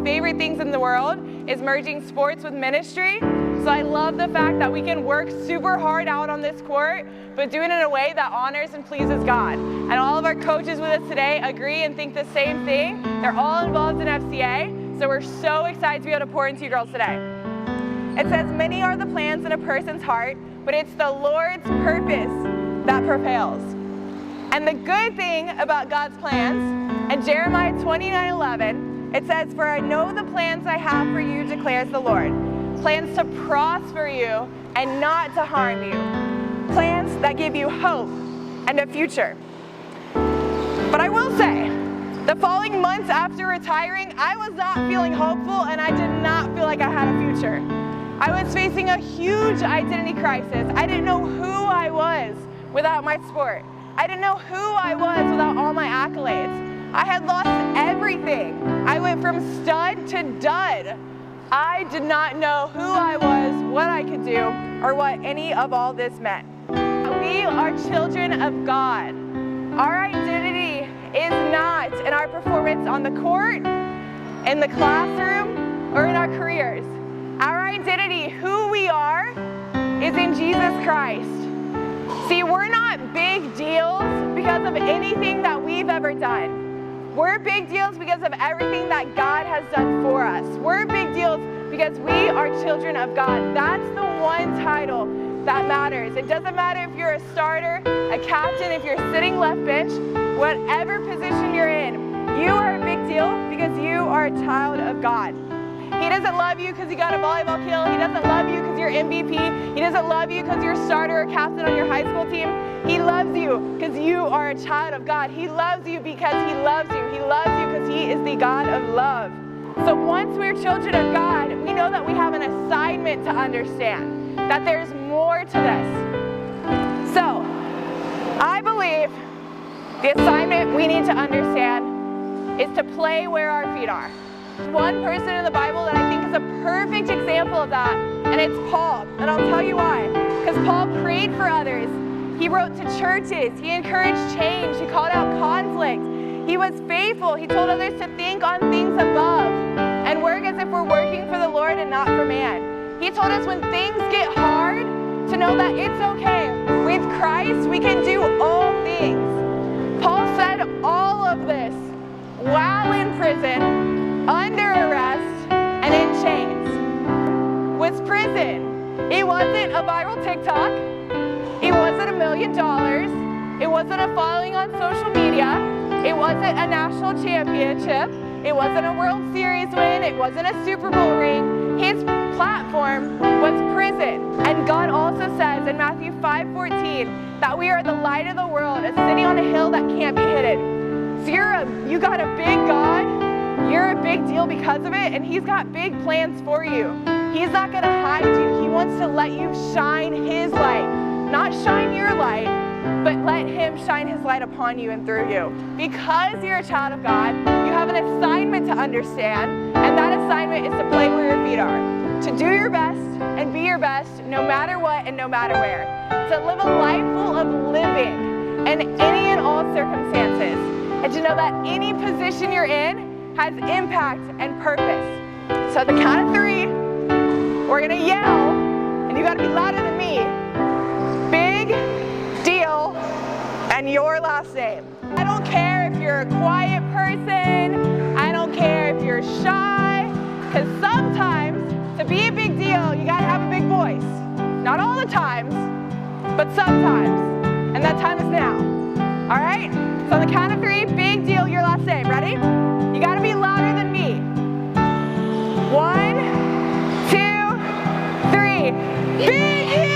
favorite things in the world is merging sports with ministry. So I love the fact that we can work super hard out on this court, but do it in a way that honors and pleases God. And all of our coaches with us today agree and think the same thing. They're all involved in FCA, so we're so excited to be able to pour into you girls today. It says, many are the plans in a person's heart, but it's the Lord's purpose that prevails. And the good thing about God's plans, in Jeremiah 29:11, it says, for I know the plans I have for you, declares the Lord. Plans to prosper you and not to harm you. Plans that give you hope and a future. But I will say, the following months after retiring, I was not feeling hopeful and I did not feel like I had a future. I was facing a huge identity crisis. I didn't know who I was without my sport. I didn't know who I was without all my accolades. I had lost everything. I went from stud to dud. I did not know who I was, what I could do, or what any of all this meant. We are children of God. Our identity is not in our performance on the court, in the classroom, or in our careers. Our identity, who we are, is in Jesus Christ. See, we're not big deals because of anything that we've ever done. We're big deals because of everything that God has done for us. We're big deals because we are children of God. That's the one title that matters. It doesn't matter if you're a starter, a captain, if you're sitting left bench, whatever position you're in, you are a big deal because you are a child of God. He doesn't love you because you got a volleyball kill. He doesn't love you because you're MVP. He doesn't love you because you're a starter or captain on your high school team. He loves you because you are a child of God. He loves you because He loves you. He loves you because He is the God of love. So once we're children of God, we know that we have an assignment to understand, that there's more to this. So I believe the assignment we need to understand is to play where our feet are. One person in the Bible that I think is a perfect example of that, and it's Paul. And I'll tell you why. Because Paul prayed for others. He wrote to churches. He encouraged change. He called out conflict. He was faithful. He told others to think on things above and work as if we're working for the Lord and not for man. He told us when things get hard to know that it's okay. With Christ, we can do all things. Paul said all of this while in prison, under arrest, and in chains. With prison, it wasn't a viral TikTok. It wasn't $1 million. It wasn't a following on social media. It wasn't a national championship. It wasn't a World Series win. It wasn't a Super Bowl ring. His platform was prison. And God also says in Matthew 5:14 that we are the light of the world, a city on a hill that can't be hidden. So you got a big God. You're a big deal because of it, and He's got big plans for you. He's not going to hide you. He wants to let you shine His light. Not shine your light, but let Him shine His light upon you and through you. Because you're a child of God, you have an assignment to understand, and that assignment is to play where your feet are. To do your best and be your best no matter what and no matter where. To live a life full of living in any and all circumstances. And to know that any position you're in has impact and purpose. So at the count of 3, we're gonna yell, and you gotta be louder than me. Big deal and your last name. I don't care if you're a quiet person, I don't care if you're shy, because sometimes to be a big deal, you gotta have a big voice. Not all the times, but sometimes. And that time is now. All right? So on the count of 3, big deal, your last name. Ready? You gotta be louder than me. 1, 2, 3. Big deal!